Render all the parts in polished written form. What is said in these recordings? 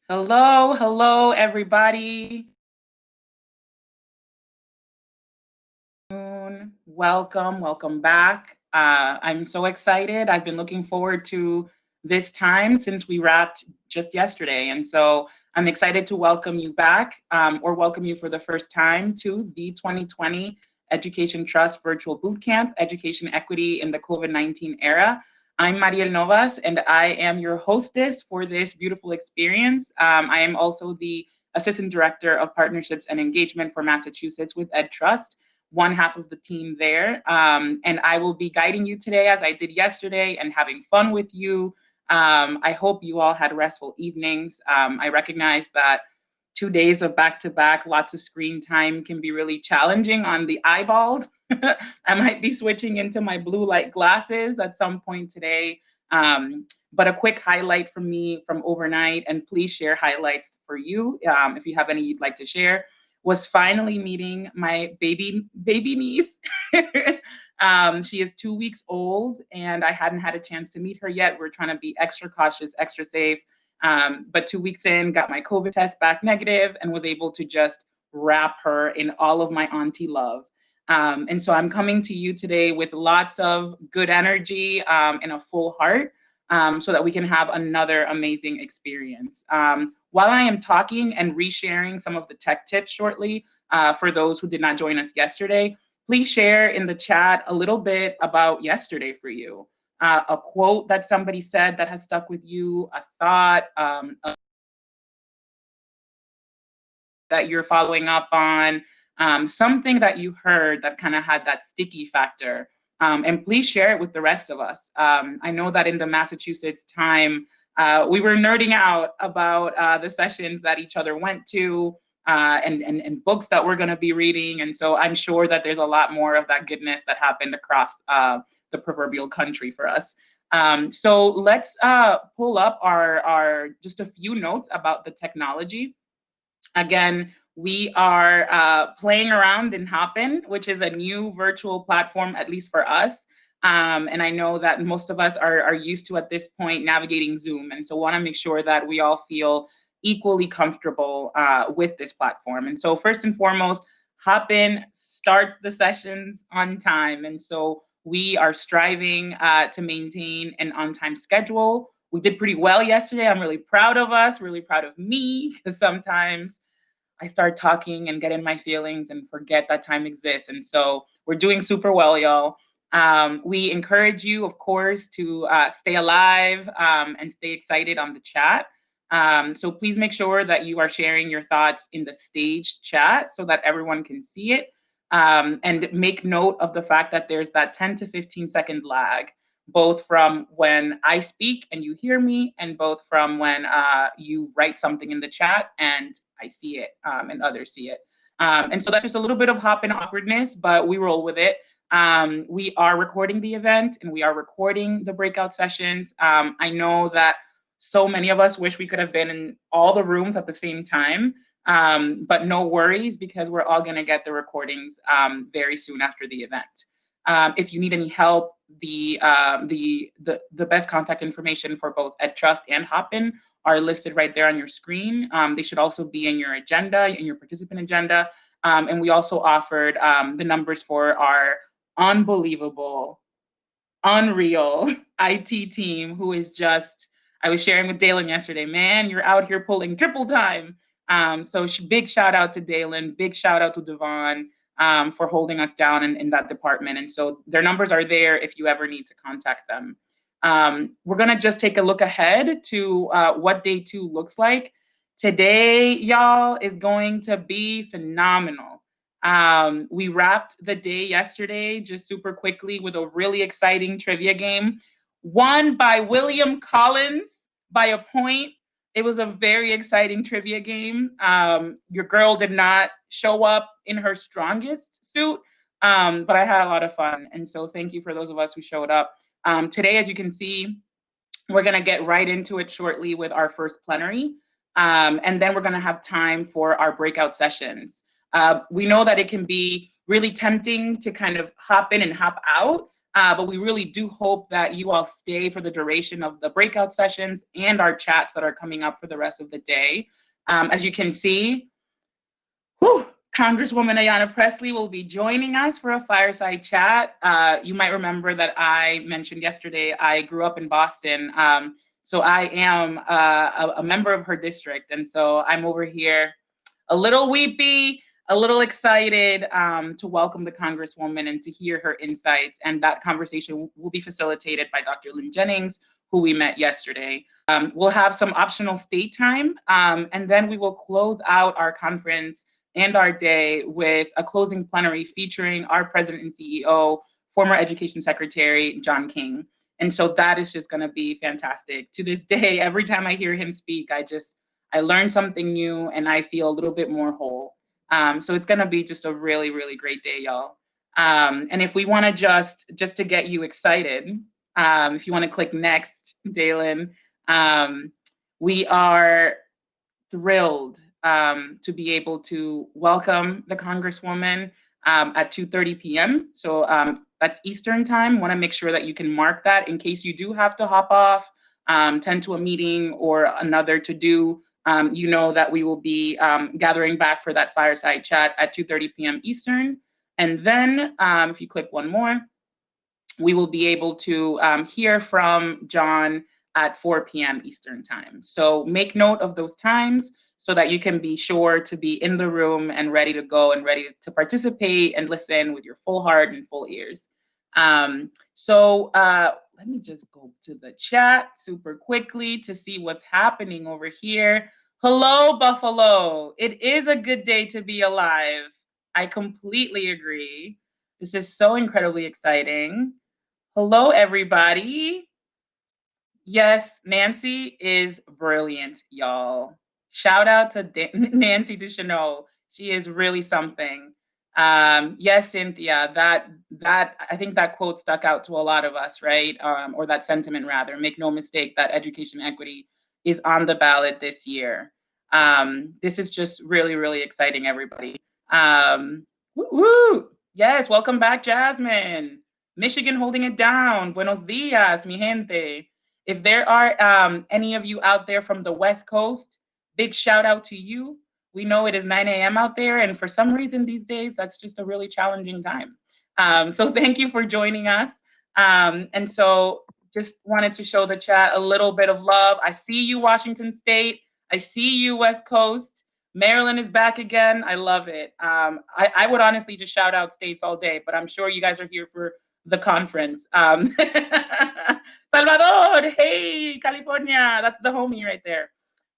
Hello, hello, everybody. Welcome back. I'm so excited. I've been looking forward to this time since we wrapped just yesterday. And so I'm excited to welcome you back or welcome you for the first time to the 2020 Education Trust Virtual Bootcamp, Education Equity in the COVID-19 Era. I'm Mariel Novas, and I am your hostess for this beautiful experience. I am also the Assistant Director of Partnerships and Engagement for Massachusetts with EdTrust, one half of the team there. And I will be guiding you today as I did yesterday and having fun with you. I hope you all had restful evenings. I recognize that 2 days of back-to-back, lots of screen time can be really challenging on the eyeballs. I might be switching into my blue light glasses at some point today. But a quick highlight from me from overnight, and please share highlights for you if you have any you'd like to share, was finally meeting my baby niece. She is 2 weeks old, and I hadn't had a chance to meet her yet. We're trying to be extra cautious, extra safe. But 2 weeks in, got my COVID test back negative and was able to just wrap her in all of my auntie love. And so I'm coming to you today with lots of good energy and a full heart so that we can have another amazing experience. While I am talking and resharing some of the tech tips shortly for those who did not join us yesterday, please share in the chat a little bit about yesterday for you. A quote that somebody said that has stuck with you, a thought that you're following up on, something that you heard that kind of had that sticky factor. And please share it with the rest of us. I know that in the Massachusetts time, we were nerding out about the sessions that each other went to and books that we're going to be reading. And so I'm sure that there's a lot more of that goodness that happened across the proverbial country for us. So let's pull up our just a few notes about the technology. Again, we are playing around in Hopin, which is a new virtual platform, at least for us. And I know that most of us are used to, at this point, navigating Zoom. And so want to make sure that we all feel equally comfortable with this platform. And so first and foremost, Hopin starts the sessions on time. And so we are striving to maintain an on-time schedule. We did pretty well yesterday. I'm really proud of us, really proud of me, because sometimes I start talking and get in my feelings and forget that time exists. And so we're doing super well, y'all. We encourage you, of course, to stay alive and stay excited on the chat. So please make sure that you are sharing your thoughts in the staged chat so that everyone can see it. And make note of the fact that there's that 10 to 15 second lag, both from when I speak and you hear me, and both from when you write something in the chat and I see it and others see it. And so that's just a little bit of Hopin awkwardness, but we roll with it. We are recording the event and we are recording the breakout sessions. I know that so many of us wish we could have been in all the rooms at the same time, but no worries, because we're all going to get the recordings very soon after the event. If you need any help, the best contact information for both EdTrust and Hopin are listed right there on your screen. They should also be in your agenda, in your participant agenda. And we also offered the numbers for our unbelievable, unreal IT team, who is just, I was sharing with Dalen yesterday, man, you're out here pulling triple time. So big shout out to Dalen, big shout out to Devon for holding us down in that department. And so their numbers are there if you ever need to contact them. We're going to just take a look ahead to what day 2 looks like. Today, y'all, is going to be phenomenal. We wrapped the day yesterday just super quickly with a really exciting trivia game, won by William Collins by a point. It was a very exciting trivia game. Your girl did not show up in her strongest suit, but I had a lot of fun. And so thank you for those of us who showed up. Today, as you can see, we're going to get right into it shortly with our first plenary. And then we're going to have time for our breakout sessions. We know that it can be really tempting to kind of hop in and hop out. but we really do hope that you all stay for the duration of the breakout sessions and our chats that are coming up for the rest of the day. As you can see, Congresswoman Ayanna Pressley will be joining us for a fireside chat. You might remember that I mentioned yesterday I grew up in Boston, so I am a member of her district, and so I'm over here a little weepy, a little excited to welcome the Congresswoman and to hear her insights. And that conversation will be facilitated by Dr. Lynn Jennings, who we met yesterday. We'll have some optional state time, and then we will close out our conference and our day with a closing plenary featuring our president and CEO, former Education Secretary John King. And so that is just going to be fantastic. To this day, every time I hear him speak, I learn something new and I feel a little bit more whole. So it's going to be just a really, really great day, y'all. And if we want to just to get you excited, if you want to click next, Dalen, we are thrilled to be able to welcome the Congresswoman at 2:30 p.m. So that's Eastern time. Want to make sure that you can mark that in case you do have to hop off, tend to a meeting or another to do. You know that we will be gathering back for that fireside chat at 2:30 p.m. Eastern. And then if you click one more, we will be able to hear from John at 4 p.m. Eastern time. So make note of those times so that you can be sure to be in the room and ready to go and ready to participate and listen with your full heart and full ears. Let me just go to the chat super quickly to see what's happening over here. Hello, Buffalo. It is a good day to be alive. I completely agree. This is so incredibly exciting. Hello, everybody. Yes, Nancy is brilliant, y'all. Shout out to Nancy Ducheneau. She is really something. Yes, Cynthia, that I think that quote stuck out to a lot of us, right? Or that sentiment rather. Make no mistake that education equity is on the ballot this year. This is just really, really exciting, everybody. Woo! Yes, welcome back, Jasmine. Michigan holding it down. Buenos dias, mi gente. If there are any of you out there from the West Coast, big shout out to you. We know it is 9 a.m. out there, and for some reason these days, that's just a really challenging time. So thank you for joining us. And so just wanted to show the chat a little bit of love. I see you, Washington State. I see you, West Coast. Maryland is back again. I love it. I would honestly just shout out states all day, but I'm sure you guys are here for the conference. Salvador, hey, California. That's the homie right there.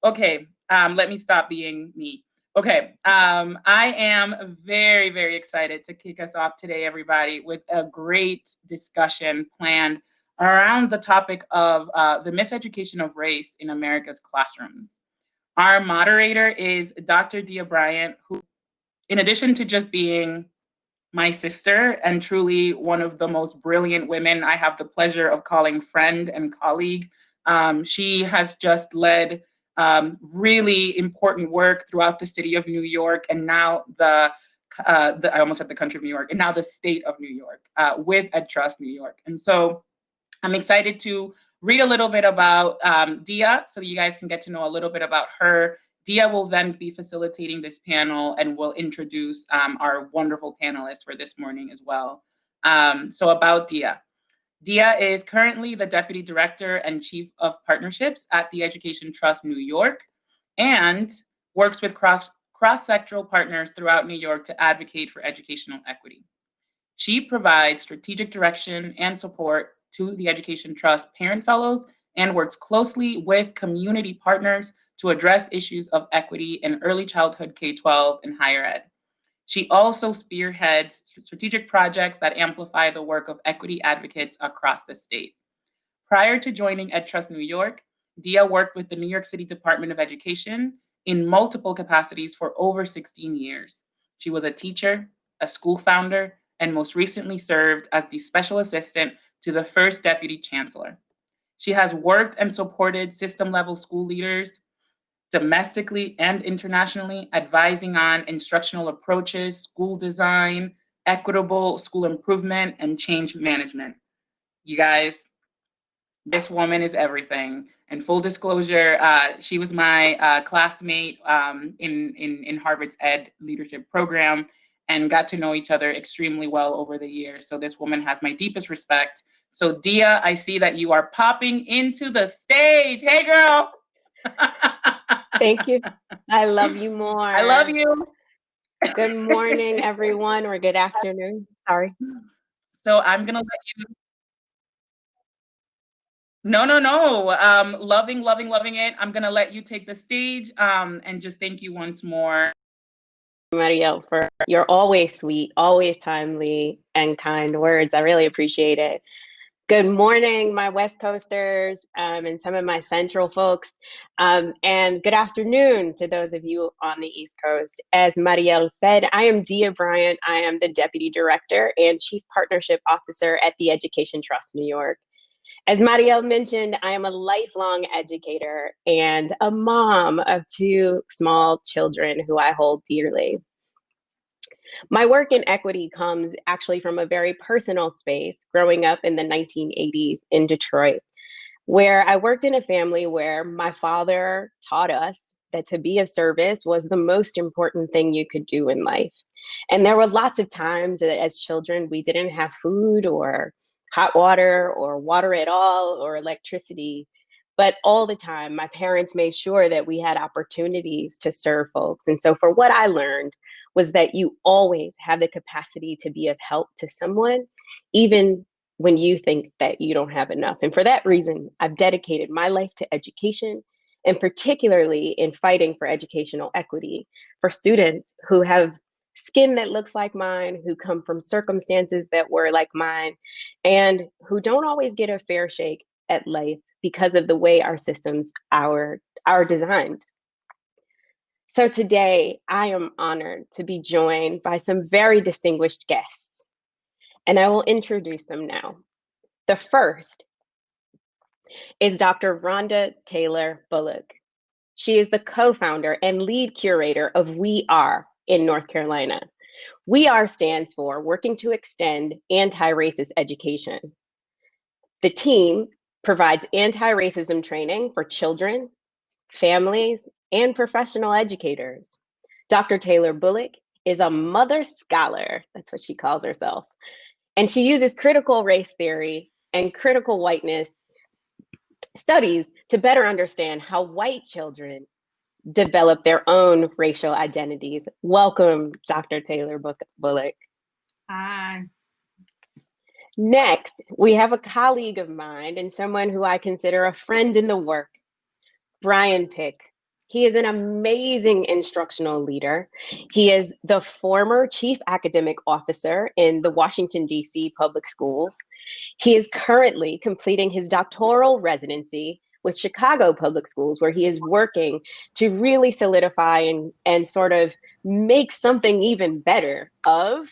Okay, let me stop being me. Okay, I am very, very excited to kick us off today, everybody, with a great discussion planned around the topic of the miseducation of race in America's classrooms. Our moderator is Dr. Dia Bryant, who, in addition to just being my sister and truly one of the most brilliant women I have the pleasure of calling friend and colleague, she has just led really important work throughout the city of New York and now I almost said the country of New York, and now the state of New York with EdTrust New York. And so I'm excited to read a little bit about Dia so that you guys can get to know a little bit about her. Dia will then be facilitating this panel and will introduce our wonderful panelists for this morning as well. So about Dia. Dia is currently the Deputy Director and Chief of Partnerships at the Education Trust New York and works with cross-sectoral partners throughout New York to advocate for educational equity. She provides strategic direction and support to the Education Trust Parent Fellows and works closely with community partners to address issues of equity in early childhood K-12 and higher ed. She also spearheads strategic projects that amplify the work of equity advocates across the state. Prior to joining EdTrust New York, Dia worked with the New York City Department of Education in multiple capacities for over 16 years. She was a teacher, a school founder, and most recently served as the special assistant to the first deputy chancellor. She has worked and supported system-level school leaders domestically and internationally, advising on instructional approaches, school design, equitable school improvement, and change management. You guys, this woman is everything. And full disclosure, she was my classmate in Harvard's Ed Leadership Program, and got to know each other extremely well over the years. So this woman has my deepest respect. So Dia, I see that you are popping into the stage. Hey, girl. Thank you. I love you more. I love you. Good morning, everyone, or good afternoon. Sorry. So I'm gonna let you. No. Loving it. I'm gonna let you take the stage and just thank you once more. Marielle, for your always sweet, always timely, and kind words. I really appreciate it. Good morning, my West Coasters and some of my Central folks. And good afternoon to those of you on the East Coast. As Marielle said, I am Dia Bryant. I am the Deputy Director and Chief Partnership Officer at the Education Trust New York. As Marielle mentioned, I am a lifelong educator and a mom of 2 small children who I hold dearly. My work in equity comes actually from a very personal space, growing up in the 1980s in Detroit, where I worked in a family where my father taught us that to be of service was the most important thing you could do in life. And there were lots of times that as children, we didn't have food or hot water or water at all or electricity. But all the time, my parents made sure that we had opportunities to serve folks. And so for what I learned was that you always have the capacity to be of help to someone, even when you think that you don't have enough. And for that reason, I've dedicated my life to education, and particularly in fighting for educational equity for students who have skin that looks like mine, who come from circumstances that were like mine, and who don't always get a fair shake at life because of the way our systems are designed. So today, I am honored to be joined by some very distinguished guests, and I will introduce them now. The first is Dr. Rhonda Taylor Bullock. She is the co-founder and lead curator of We Are in North Carolina. We Are stands for Working to Extend Anti-Racist Education. The team provides anti-racism training for children, families, and professional educators. Dr. Taylor Bullock is a mother scholar, that's what she calls herself, and she uses critical race theory and critical whiteness studies to better understand how white children develop their own racial identities. Welcome, Dr. Taylor Bullock. Hi. Next, we have a colleague of mine and someone who I consider a friend in the work, Brian Pick. He is an amazing instructional leader. He is the former chief academic officer in the Washington, D.C. public schools. He is currently completing his doctoral residency with Chicago Public Schools, where he is working to really solidify and sort of make something even better of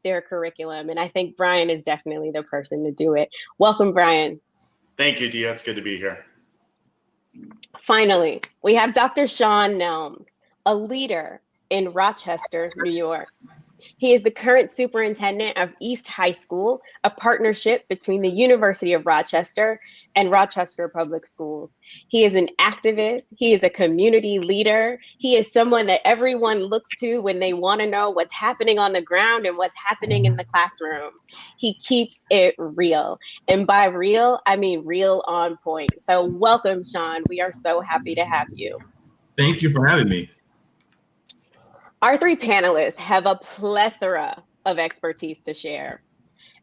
their curriculum. And I think Brian is definitely the person to do it. Welcome, Brian. Thank you, Dia. It's good to be here. Finally, we have Dr. Sean Nelms, a leader in Rochester, New York. He is the current superintendent of East High School, a partnership between the University of Rochester and Rochester Public Schools. He is an activist. He is a community leader. He is someone that everyone looks to when they want to know what's happening on the ground and what's happening in the classroom. He keeps it real. And by real, I mean real on point. So welcome, Sean. We are so happy to have you. Thank you for having me. Our 3 panelists have a plethora of expertise to share.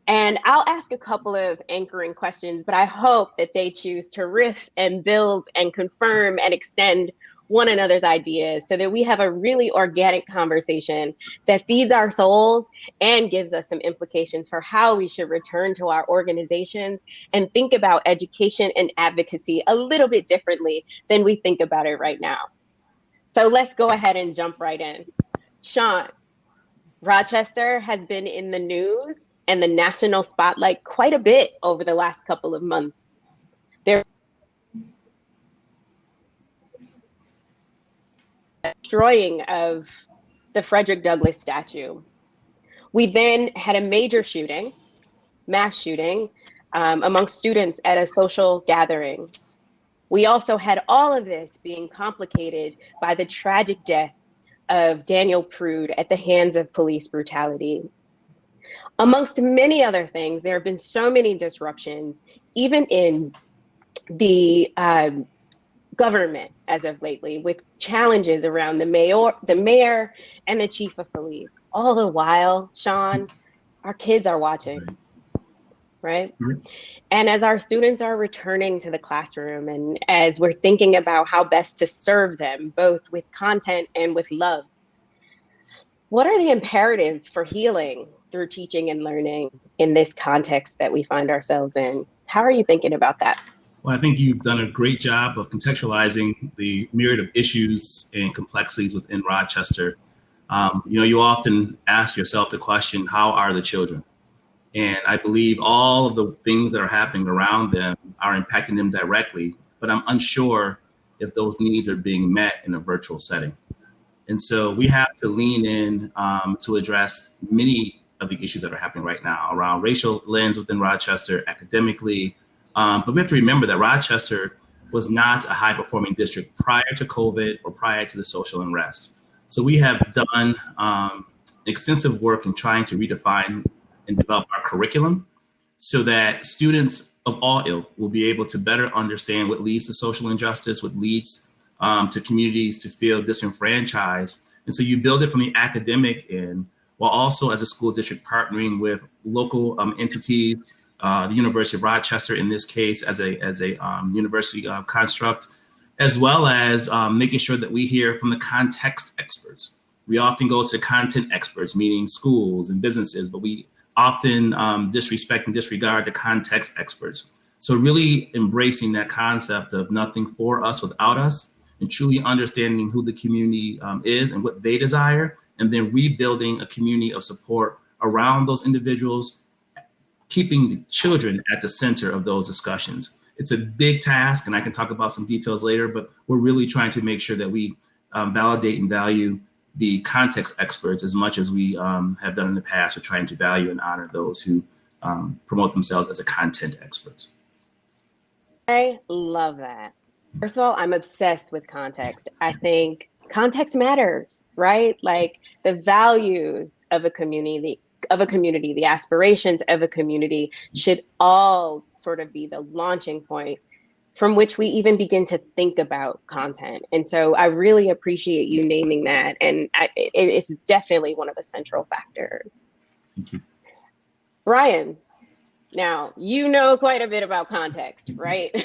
And I'll ask a couple of anchoring questions, but I hope that they choose to riff and build and confirm and extend one another's ideas so that we have a really organic conversation that feeds our souls and gives us some implications for how we should return to our organizations and think about education and advocacy a little bit differently than we think about it right now. So let's go ahead and jump right in. Sean, Rochester has been in the news and the national spotlight quite a bit over the last couple of months. There's destroying of the Frederick Douglass statue. We then had a major shooting, mass shooting, amongst students at a social gathering. We also had all of this being complicated by the tragic death of Daniel Prude at the hands of police brutality. Amongst many other things, there have been so many disruptions, even in the government as of lately, with challenges around the mayor and the chief of police. All the while, Sean, our kids are watching, right? And as our students are returning to the classroom and as we're thinking about how best to serve them, both with content and with love, what are the imperatives for healing through teaching and learning in this context that we find ourselves in? How are you thinking about that? Well, I think you've done a great job of contextualizing the myriad of issues and complexities within Rochester. You often ask yourself the question, how are the children? And I believe all of the things that are happening around them are impacting them directly, but I'm unsure if those needs are being met in a virtual setting. And so we have to lean in to address many of the issues that are happening right now around racial lens within Rochester, academically. But we have to remember that Rochester was not a high performing district prior to COVID or prior to the social unrest. So we have done extensive work in trying to redefine and develop our curriculum so that students of all ilk will be able to better understand what leads to social injustice, what leads to communities to feel disenfranchised. And so you build it from the academic end, while also as a school district partnering with local entities, the University of Rochester in this case as a university construct, as well as making sure that we hear from the context experts. We often go to content experts, meaning schools and businesses, but we often disrespect and disregard the context experts. So really embracing that concept of nothing for us without us, and truly understanding who the community is and what they desire, and then rebuilding a community of support around those individuals, keeping the children at the center of those discussions. It's a big task, and I can talk about some details later, but we're really trying to make sure that we validate and value the context experts as much as we have done in the past. We're trying to value and honor those who promote themselves as a content experts. I love that. First of all, I'm obsessed with context. I think context matters, right? Like the values of a community, the aspirations of a community should all sort of be the launching point from which we even begin to think about content. And so I really appreciate you naming that. And it's definitely one of the central factors. Thank you. Brian, now, you know quite a bit about context, right?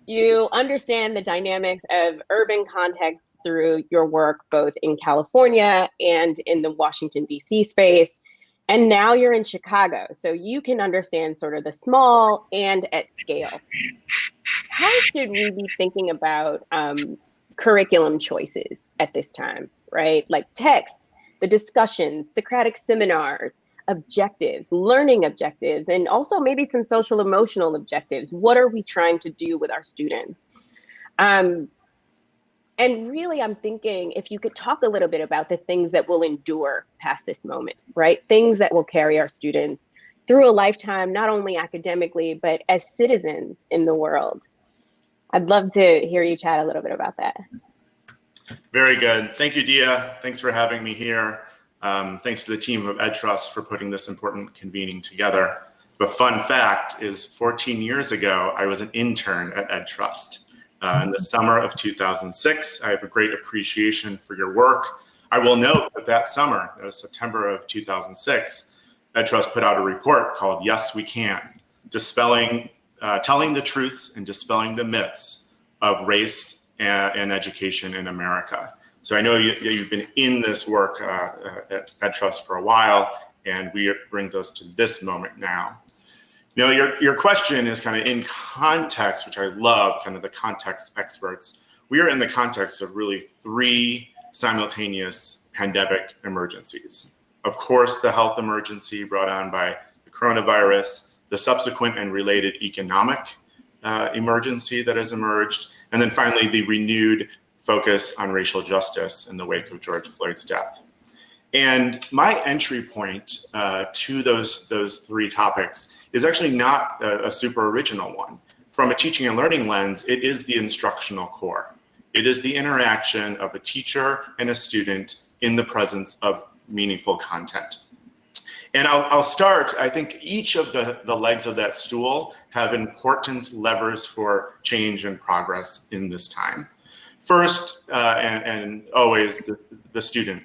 You understand the dynamics of urban context through your work, both in California and in the Washington, D.C. space. And now you're in Chicago, so you can understand sort of the small and at scale. How should we be thinking about curriculum choices at this time, right? Like texts, the discussions, Socratic seminars, objectives, learning objectives, and also maybe some social emotional objectives. What are we trying to do with our students? And really, I'm thinking if you could talk a little bit about the things that will endure past this moment, right? Things that will carry our students through a lifetime, not only academically, but as citizens in the world. I'd love to hear you chat a little bit about that. Very good. Thank you, Dia. Thanks for having me here. Thanks to the team of EdTrust for putting this important convening together. The fun fact is 14 years ago, I was an intern at EdTrust. In the summer of 2006, I have a great appreciation for your work. I will note that that summer, it was September of 2006, EdTrust put out a report called Yes, We Can, dispelling, telling the truths and dispelling the myths of race and education in America. So I know you've been in this work at EdTrust for a while, and it brings us to this moment now. You know, your question is kind of in context, which I love, kind of the context experts. We are in the context of really 3 simultaneous pandemic emergencies. Of course, the health emergency brought on by the coronavirus, the subsequent and related economic emergency that has emerged, and then finally the renewed focus on racial justice in the wake of George Floyd's death. And my entry point to those three topics is actually not a super original one. From a teaching and learning lens, it is the instructional core. It is the interaction of a teacher and a student in the presence of meaningful content. And I'll start, I think each of the legs of that stool have important levers for change and progress in this time. First, and always the student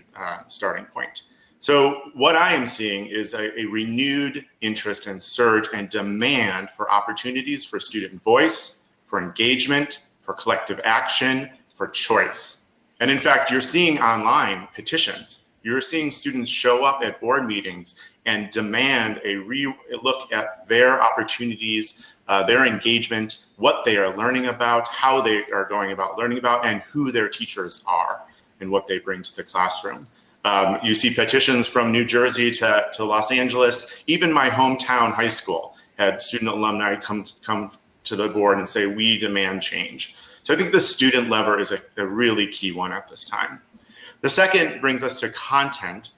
starting point. So what I am seeing is a renewed interest and surge and demand for opportunities for student voice, for engagement, for collective action, for choice. And in fact, you're seeing online petitions. You're seeing students show up at board meetings and demand a look at their opportunities, their engagement, what they are learning about, how they are going about learning about, and who their teachers are and what they bring to the classroom. You see petitions from New Jersey to Los Angeles. Even my hometown high school had student alumni come to the board and say, we demand change. So I think the student lever is a really key one at this time. The second brings us to content,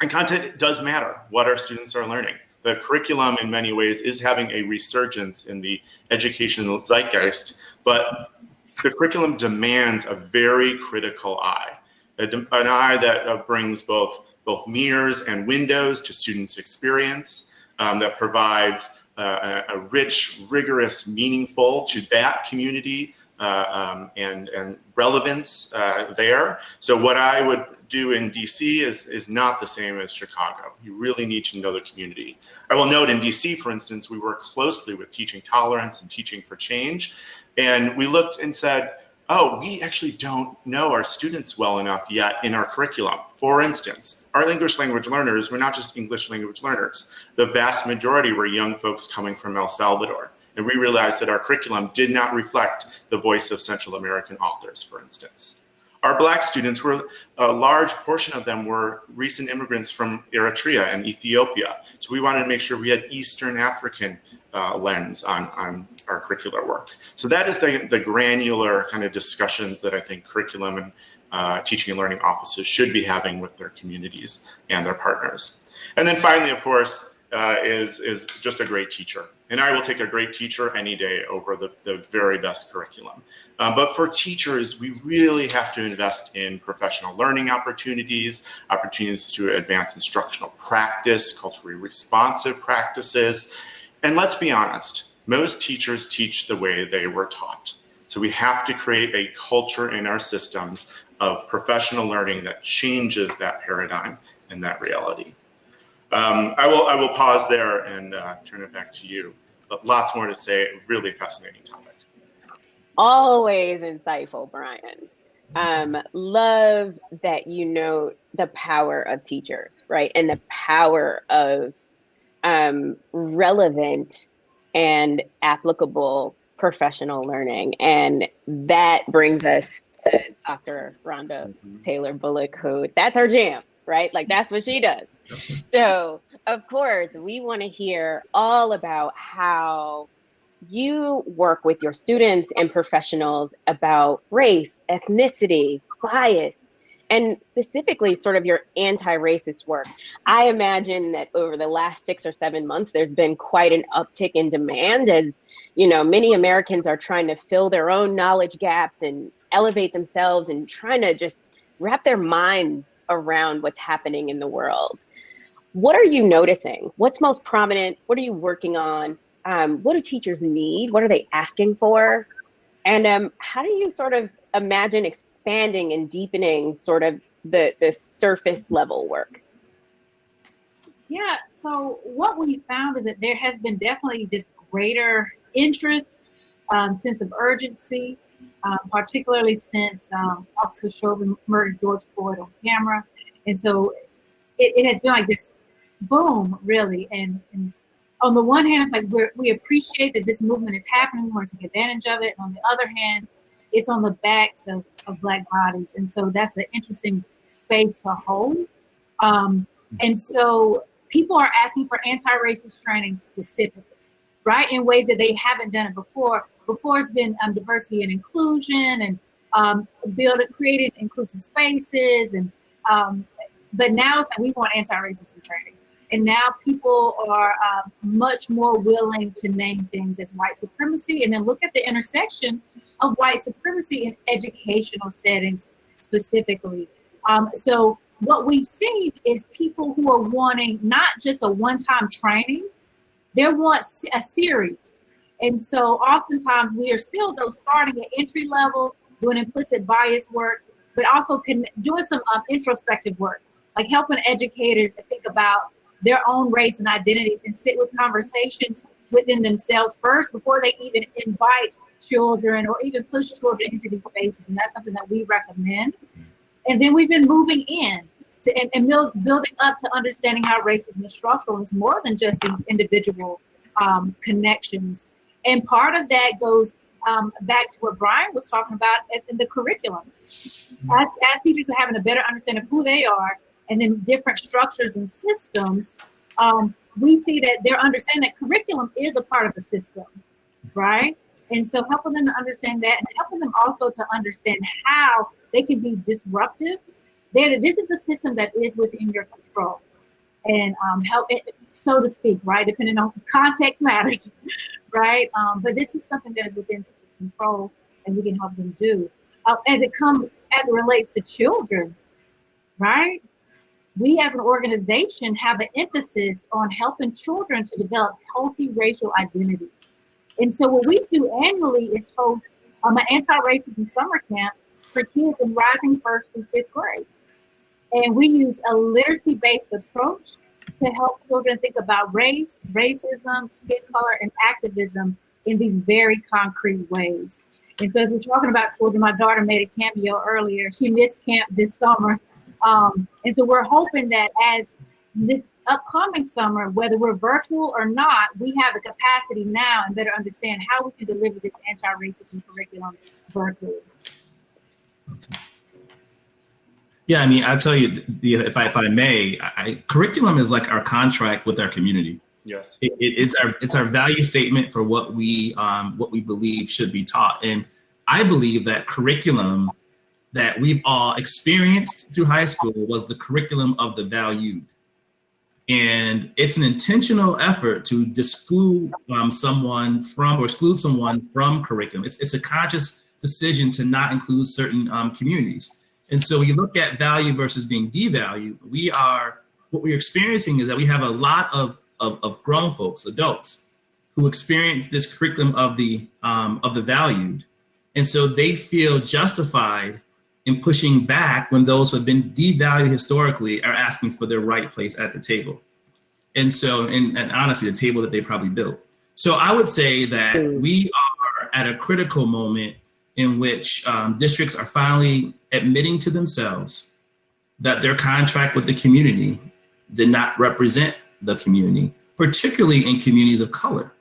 and content does matter, what our students are learning. The curriculum in many ways is having a resurgence in the educational zeitgeist, but the curriculum demands a very critical eye, an eye that brings both mirrors and windows to students' experience, that provides a rich, rigorous, meaningful to that community and relevance there. So what I would do in DC is not the same as Chicago. You really need to know the community. I will note in DC, for instance, we work closely with Teaching Tolerance and Teaching for Change. And we looked and said, oh, we actually don't know our students well enough yet in our curriculum. For instance, our English language learners were not just English language learners. The vast majority were young folks coming from El Salvador. And we realized that our curriculum did not reflect the voice of Central American authors, for instance. Our Black students a large portion of them were recent immigrants from Eritrea and Ethiopia. So we wanted to make sure we had Eastern African lens on our curricular work. So that is the granular kind of discussions that I think curriculum and teaching and learning offices should be having with their communities and their partners. And then finally, of course, is just a great teacher. And I will take a great teacher any day over the very best curriculum. But for teachers, we really have to invest in professional learning opportunities to advance instructional practice, culturally responsive practices. And let's be honest, most teachers teach the way they were taught. So we have to create a culture in our systems of professional learning that changes that paradigm and that reality. I will pause there and turn it back to you. But lots more to say. Really fascinating topic. Always insightful, Brian. Love that you know the power of teachers, right? And the power of relevant and applicable professional learning. And that brings us to Dr. Rhonda Taylor Bullock, who that's her jam, right? Like that's what she does. So, of course, we want to hear all about how you work with your students and professionals about race, ethnicity, bias, and specifically sort of your anti-racist work. I imagine that over the last 6 or 7 months, there's been quite an uptick in demand as, you know, many Americans are trying to fill their own knowledge gaps and elevate themselves and trying to just wrap their minds around what's happening in the world. What are you noticing? What's most prominent? What are you working on? What do teachers need? What are they asking for? And how do you sort of imagine expanding and deepening sort of the surface level work? Yeah, so what we found is that there has been definitely this greater interest, sense of urgency, particularly since Officer Chauvin murdered George Floyd on camera. And so it has been like this boom, really. And on the one hand, it's like we appreciate that this movement is happening. We want to take advantage of it. And on the other hand, it's on the backs of Black bodies. And so that's an interesting space to hold. And so people are asking for anti-racist training specifically, right? In ways that they haven't done it before. Before it's been diversity and inclusion and creating inclusive spaces and But now it's like we want anti-racism training. And now people are much more willing to name things as white supremacy and then look at the intersection of white supremacy in educational settings specifically. So what we've seen is people who are wanting not just a one-time training, they want a series. And so oftentimes we are still though starting at entry level, doing implicit bias work, but also doing some introspective work, like helping educators think about their own race and identities and sit with conversations within themselves first before they even invite children or even push children into these spaces. And that's something that we recommend. And then we've been moving in and building up to understanding how racism is structural. It's more than just these individual connections. And part of that goes back to what Brian was talking about in the curriculum. As teachers are having a better understanding of who they are and then different structures and systems, we see that they're understanding that curriculum is a part of the system, right? And so helping them to understand that and helping them also to understand how they can be disruptive. This is a system that is within your control and help it, so to speak, right? Depending on context matters, right? But this is something that is within teachers' control and we can help them do. As it relates to children, right? We as an organization have an emphasis on helping children to develop healthy racial identities. And so what we do annually is host an anti-racism summer camp for kids in rising first through fifth grade. And we use a literacy-based approach to help children think about race, racism, skin color, and activism in these very concrete ways. And so as we're talking about children, my daughter made a cameo earlier. She missed camp this summer. And so we're hoping that as this upcoming summer, whether we're virtual or not, we have the capacity now and better understand how we can deliver this anti-racism curriculum virtually. Yeah, I mean, I'll tell you, if I may, curriculum is like our contract with our community. Yes, it's our value statement for what we believe should be taught, and I believe that curriculum that we've all experienced through high school was the curriculum of the valued. And it's an intentional effort to exclude someone from curriculum. It's a conscious decision to not include certain communities. And so when you look at value versus being devalued, what we're experiencing is that we have a lot of grown folks, adults, who experience this curriculum of the valued. And so they feel justified in pushing back when those who have been devalued historically are asking for their right place at the table. And so, and honestly, the table that they probably built. So I would say that we are at a critical moment in which districts are finally admitting to themselves that their contract with the community did not represent the community, particularly in communities of color,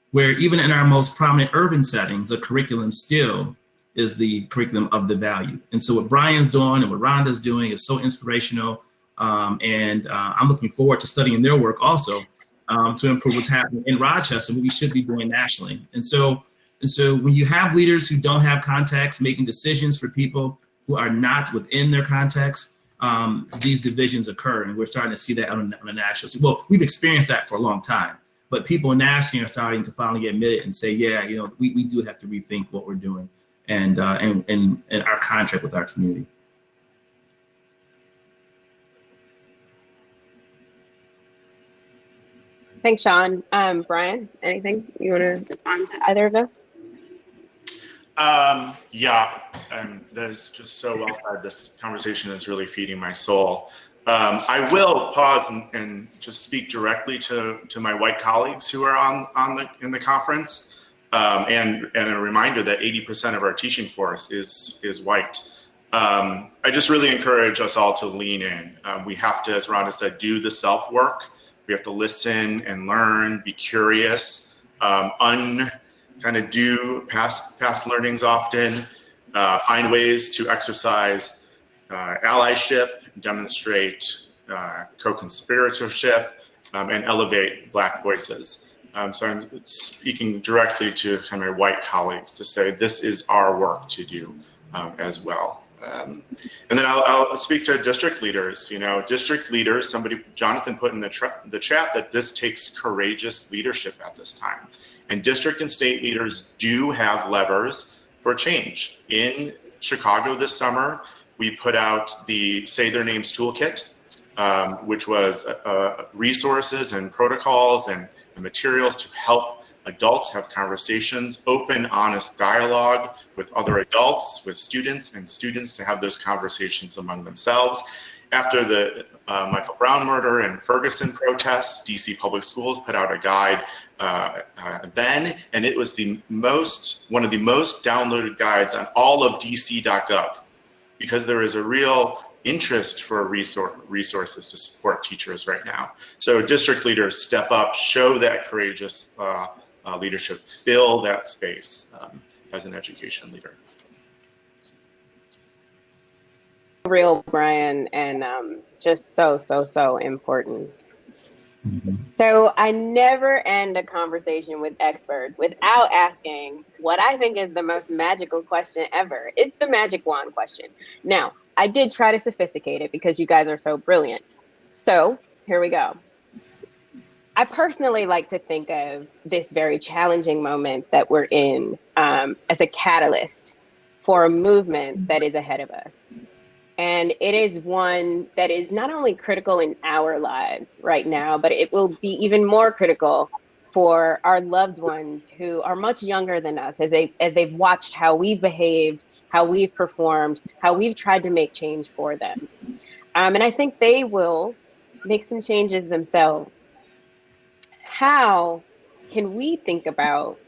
where even in our most prominent urban settings, the curriculum still is the curriculum of the value. And so what Brian's doing and what Rhonda's doing is so inspirational. And I'm looking forward to studying their work also to improve what's happening in Rochester, what we should be doing nationally. And so when you have leaders who don't have context, making decisions for people who are not within their context, these divisions occur. And we're starting to see that on a national scale. Well, we've experienced that for a long time, but people nationally are starting to finally admit it and say, yeah, we do have to rethink what we're doing and our contract with our community. Thanks, Sean. Brian, anything you want to respond to either of those? Yeah, that is just so well said. This conversation is really feeding my soul. I will pause and just speak directly to my white colleagues who are in the conference, and a reminder that 80% of our teaching force is white. I just really encourage us all to lean in. We have to, as Rhonda said, do the self work. We have to listen and learn, be curious, kind of do past learnings often, find ways to exercise allyship, demonstrate co-conspiratorship, and elevate Black voices. So I'm speaking directly to kind of my white colleagues to say this is our work to do as well. And then I'll speak to district leaders. You know, district leaders, Jonathan put in the chat that this takes courageous leadership at this time. And district and state leaders do have levers for change. In Chicago this summer, we put out the Say Their Names Toolkit, which was resources and protocols and materials to help adults have conversations, open, honest dialogue with other adults, with students, and students to have those conversations among themselves. After the Michael Brown murder and Ferguson protests, DC Public Schools put out a guide then, and it was one of the most downloaded guides on all of dc.gov, because there is a real interest for resources to support teachers right now. So district leaders step up, show that courageous leadership, fill that space as an education leader. Real, Brian, and just so important. Mm-hmm. So I never end a conversation with experts without asking what I think is the most magical question ever. It's the magic wand question. Now, I did try to sophisticate it because you guys are so brilliant. So here we go. I personally like to think of this very challenging moment that we're in as a catalyst for a movement that is ahead of us. And it is one that is not only critical in our lives right now, but it will be even more critical for our loved ones who are much younger than us, as they've watched how we've behaved, how we've performed, how we've tried to make change for them. And I think they will make some changes themselves. How can we think about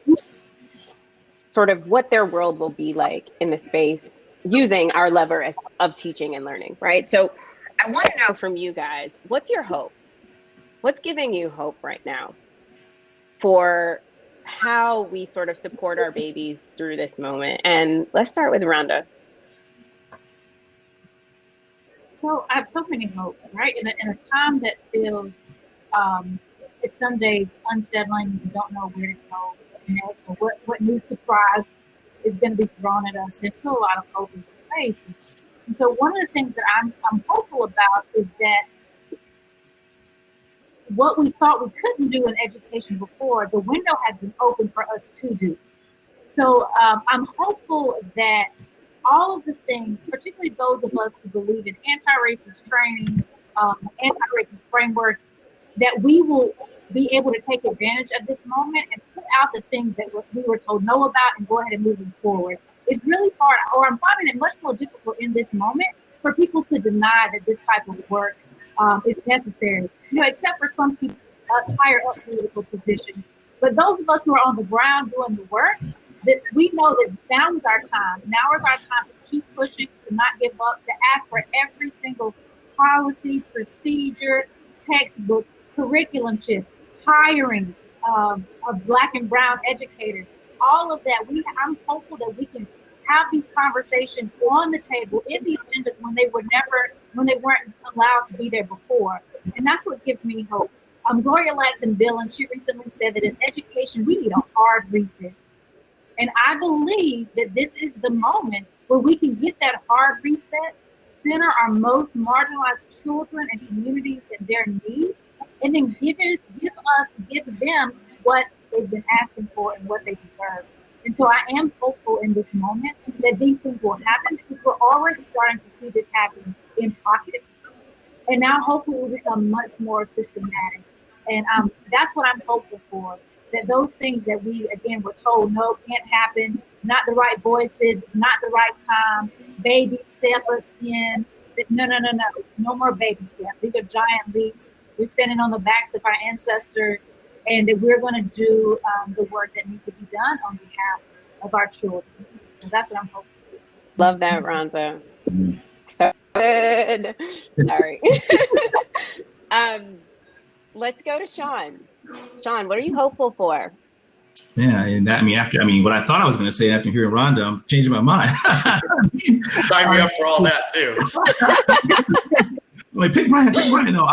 sort of what their world will be like in the space using our lever of teaching and learning, right? So I want to know from you guys, what's your hope? What's giving you hope right now for how we sort of support our babies through this moment? And let's start with Rhonda. So I have so many hopes, right? In a time that feels, it's some days unsettling, you don't know where to go next, or what new surprise is going to be thrown at us. There's still a lot of hope in this space. And so one of the things that I'm hopeful about is that what we thought we couldn't do in education before, the window has been open for us to do. So I'm hopeful that all of the things, particularly those of us who believe in anti-racist training, anti-racist framework, that we will be able to take advantage of this moment and put out the things that we were told no about and go ahead and move them forward. It's really hard, or I'm finding it much more difficult in this moment for people to deny that this type of work is necessary, except for some people higher up political positions. But those of us who are on the ground doing the work, that we know that now is our time. Now is our time to keep pushing, to not give up, to ask for every single policy, procedure, textbook, curriculum shift, hiring of Black and brown educators, all of that. I'm hopeful that we can have these conversations on the table in the agendas when they weren't allowed to be there before. And that's what gives me hope. Gloria Ladson-Billings, she recently said that in education, we need a hard reset. And I believe that this is the moment where we can get that hard reset, center our most marginalized children and communities and their needs, and then give them what they've been asking for and what they deserve. And so I am hopeful in this moment that these things will happen, because we're already starting to see this happen in pockets. And now hopefully it will become much more systematic. And that's what I'm hopeful for, that those things that we, again, were told, no, can't happen, not the right voices, it's not the right time, baby step us in. No more baby steps. These are giant leaps. We're standing on the backs of our ancestors, and that we're going to do the work that needs to be done on behalf of our children. So that's what I'm hoping for. Love that, Rhonda. So good. Sorry. Let's go to Sean. Sean, what are you hopeful for? Yeah, and what I thought I was going to say after hearing Rhonda, I'm changing my mind. Sign me up for all that too. Like pick Brian. No,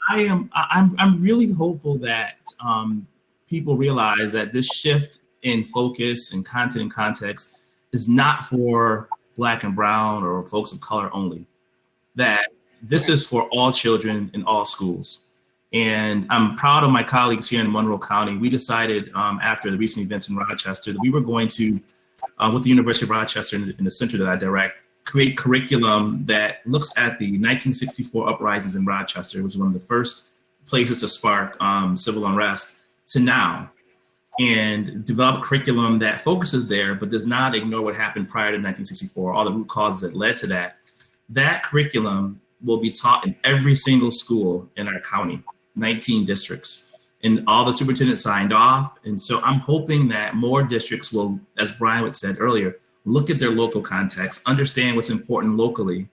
I'm really hopeful that people realize that this shift in focus and content and context is not for Black and brown or folks of color only, that this is for all children in all schools. And I'm proud of my colleagues here in Monroe County. We decided after the recent events in Rochester that we were going to, with the University of Rochester in the center that I direct, create curriculum that looks at the 1964 uprisings in Rochester, which was one of the first places to spark civil unrest, to now, and develop curriculum that focuses there, but does not ignore what happened prior to 1964, all the root causes that led to that. That curriculum will be taught in every single school in our county, 19 districts, and all the superintendents signed off. And so I'm hoping that more districts will, as Brian had said earlier, look at their local context, understand what's important locally,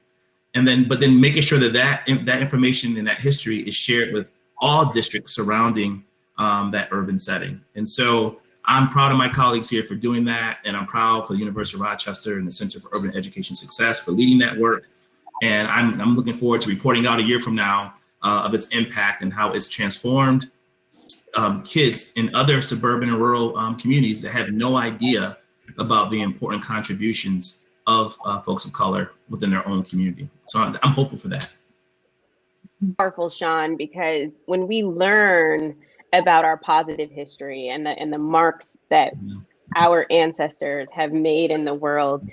and then making sure that that information and that history is shared with all districts surrounding that urban setting. And so I'm proud of my colleagues here for doing that. And I'm proud for the University of Rochester and the Center for Urban Education Success for leading that work. And I'm looking forward to reporting out a year from now of its impact and how it's transformed kids in other suburban and rural communities that have no idea about the important contributions of folks of color within their own community. So I'm hopeful for that. Powerful, Sean, because when we learn about our positive history and the marks that our ancestors have made in the world,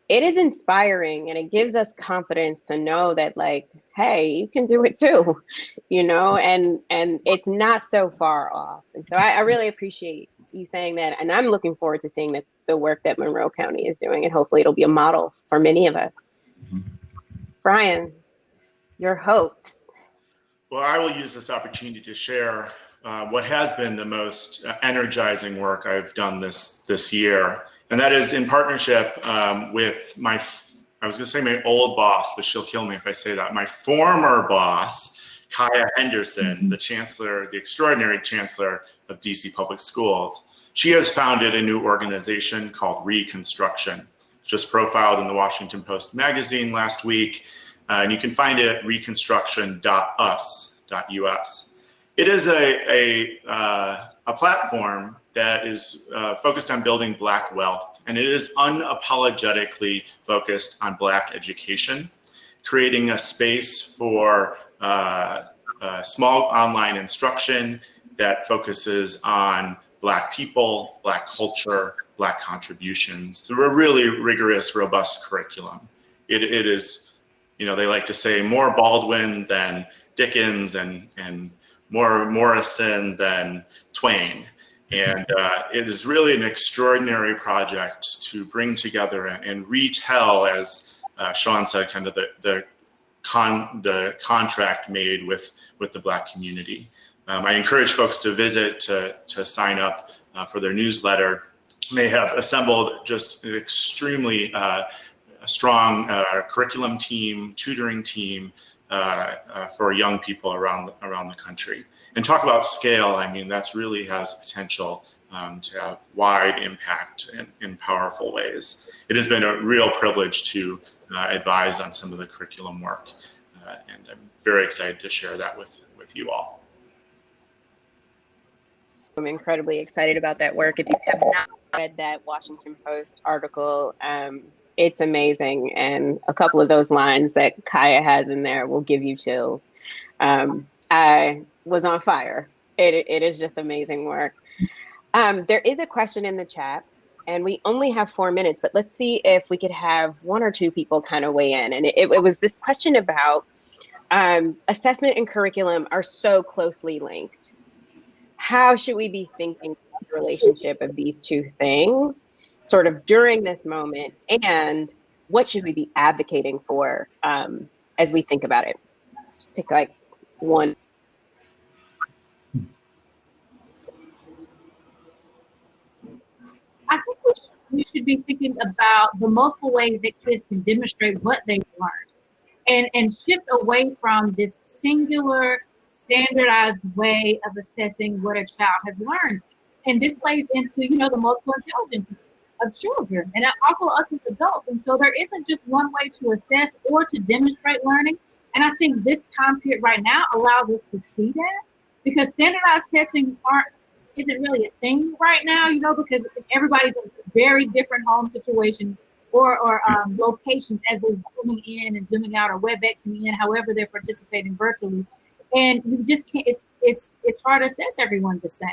it is inspiring, and it gives us confidence to know that, like, hey, you can do it too, you know, and it's not so far off. And so I really appreciate you saying that, and I'm looking forward to seeing the work that Monroe County is doing, and hopefully it'll be a model for many of us. Brian, your hopes. Well, I will use this opportunity to share what has been the most energizing work I've done this year. And that is in partnership with I was gonna say my old boss, but she'll kill me if I say that, my former boss, Kaya Henderson, the extraordinary chancellor of DC Public Schools. She has founded a new organization called Reconstruction. It's just profiled in the Washington Post magazine last week. And you can find it at reconstruction.us.us. It is a platform that is focused on building Black wealth, and it is unapologetically focused on Black education, creating a space for small online instruction that focuses on Black people, Black culture, Black contributions through a really rigorous, robust curriculum. It is, you know, they like to say more Baldwin than Dickens and more Morrison than Twain. And it is really an extraordinary project to bring together and retell, as Sean said, kind of the contract made with the Black community. I encourage folks to visit to sign up for their newsletter. They have assembled just an extremely strong curriculum team, tutoring team for young people around the country. And talk about scale, I mean, that's really has potential to have wide impact in powerful ways. It has been a real privilege to advise on some of the curriculum work, and I'm very excited to share that with you all. I'm incredibly excited about that work. If you have not read that Washington Post article, it's amazing. And a couple of those lines that Kaya has in there will give you chills. I was on fire. It is just amazing work. There is a question in the chat, and we only have 4 minutes, but let's see if we could have one or two people kind of weigh in. And it was this question about assessment and curriculum are so closely linked. How should we be thinking about the relationship of these two things sort of during this moment, and what should we be advocating for as we think about it? Just take like one. I think we should be thinking about the multiple ways that kids can demonstrate what they've learned, and shift away from this singular, standardized way of assessing what a child has learned. And this plays into, you know, the multiple intelligences of children, and also us as adults. And so there isn't just one way to assess or to demonstrate learning. And I think this time period right now allows us to see that, because standardized testing isn't really a thing right now, you know, because everybody's in very different home situations, or locations as they're zooming in and zooming out or WebExing in, however they're participating virtually. And you just can't, it's hard to assess everyone the same.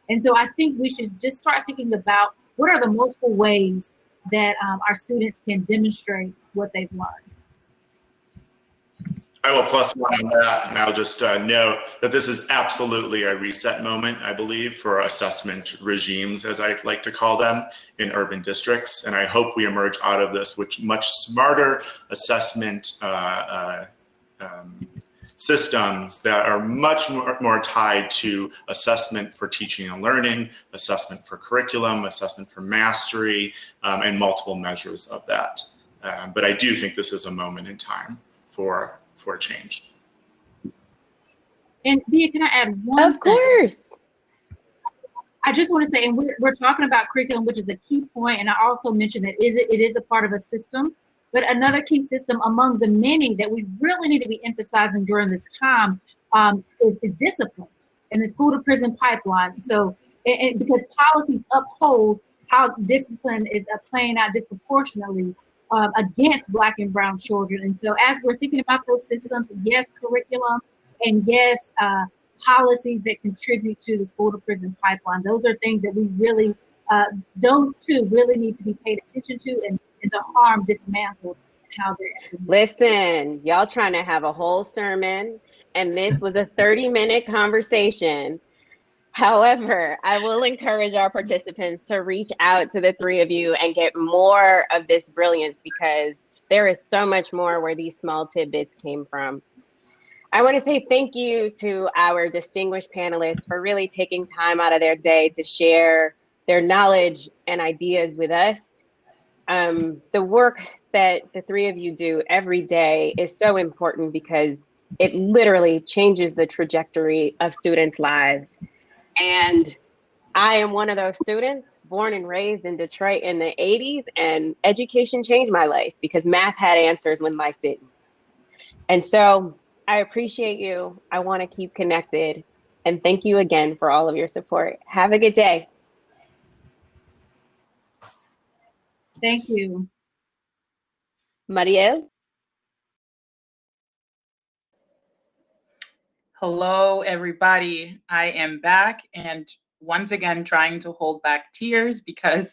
And so I think we should just start thinking about what are the multiple ways that our students can demonstrate what they've learned. I will plus one on that, and I'll just note that this is absolutely a reset moment, I believe, for assessment regimes, as I like to call them, in urban districts. And I hope we emerge out of this with much smarter assessment systems that are much more tied to assessment for teaching and learning, assessment for curriculum, assessment for mastery, and multiple measures of that. But I do think this is a moment in time for change. And Dia, can I add one Of course. I just want to say, and we're talking about curriculum, which is a key point, and I also mentioned that it is a part of a system. But another key system among the many that we really need to be emphasizing during this time is discipline and the school to prison pipeline. So, and because policies uphold how discipline is playing out disproportionately against Black and brown children. And so as we're thinking about those systems, yes, curriculum, and yes, policies that contribute to the school to prison pipeline, those are things that we really, those two really need to be paid attention to and the harm dismantled. How they're Listen, y'all trying to have a whole sermon, and this was a 30-minute conversation. However, I will encourage our participants to reach out to the three of you and get more of this brilliance, because there is so much more where these small tidbits came from. I want to say thank you to our distinguished panelists for really taking time out of their day to share their knowledge and ideas with us. The work that the three of you do every day is so important because it literally changes the trajectory of students' lives. And I am one of those students born and raised in Detroit in the 80s, and education changed my life because math had answers when life didn't. And so I appreciate you. I want to keep connected. And thank you again for all of your support. Have a good day. Thank you. Mariel? Hello, everybody. I am back and once again trying to hold back tears because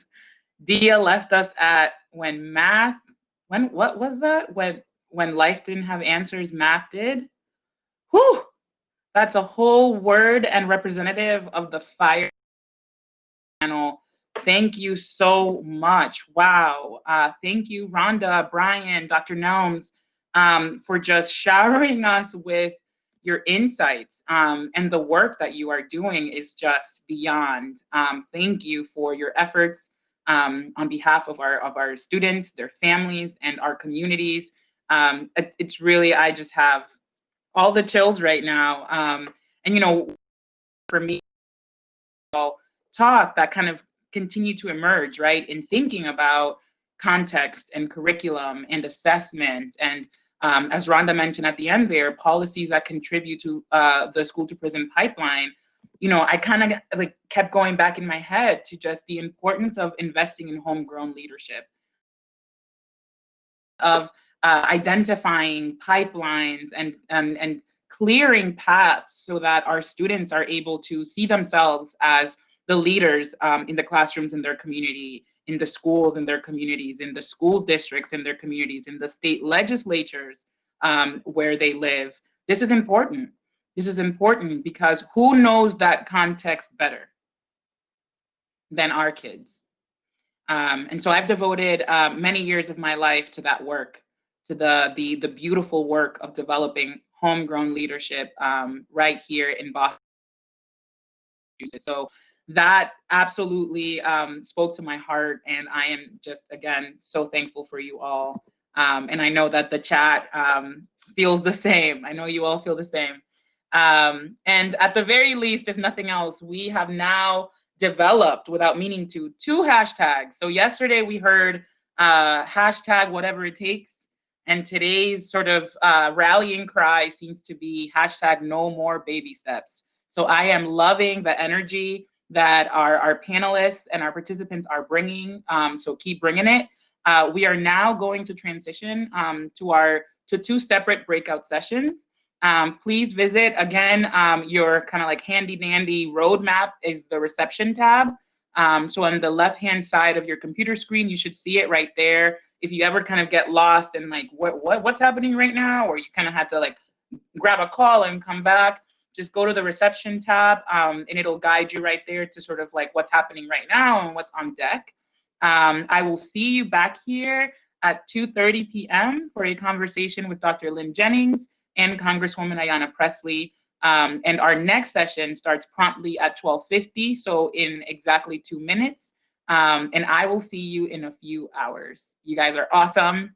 Dia left us at what was that? When life didn't have answers, math did. Whew! That's a whole word and representative of the fire panel. Thank you so much. Wow. Thank you, Rhonda, Brian, Dr. Nelms, for just showering us with your insights, and the work that you are doing is just beyond. Thank you for your efforts on behalf of our students, their families, and our communities. It's really, I just have all the chills right now. And you know, for me, talk that kind of continue to emerge, right, in thinking about context and curriculum and assessment and as Rhonda mentioned at the end there, policies that contribute to the school to prison pipeline. You know, I kind of like kept going back in my head to just the importance of investing in homegrown leadership, of identifying pipelines and clearing paths so that our students are able to see themselves as the leaders in the classrooms in their community, in the schools in their communities, in the school districts in their communities, in the state legislatures where they live. This is important. This is important because who knows that context better than our kids? And so I've devoted many years of my life to that work, to the beautiful work of developing homegrown leadership right here in Boston. So that absolutely spoke to my heart, and I am just, again, so thankful for you all. And I know that the chat feels the same. I know you all feel the same. And at the very least, if nothing else, we have now developed, without meaning to, 2 hashtags. So yesterday we heard hashtag whatever it takes, and today's sort of rallying cry seems to be hashtag no more baby steps. So I am loving the energy that our panelists and our participants are bringing. So keep bringing it. We are now going to transition to 2 separate breakout sessions. Please visit, again, your kind of like handy dandy roadmap is the reception tab. So on the left-hand side of your computer screen, you should see it right there. If you ever kind of get lost and like, what's happening right now? Or you kind of had to like grab a call and come back, just go to the reception tab, and it'll guide you right there to sort of like what's happening right now and what's on deck. I will see you back here at 2:30 p.m. for a conversation with Dr. Lynn Jennings and Congresswoman Ayanna Pressley. And our next session starts promptly at 12:50, so in exactly 2 minutes. And I will see you in a few hours. You guys are awesome.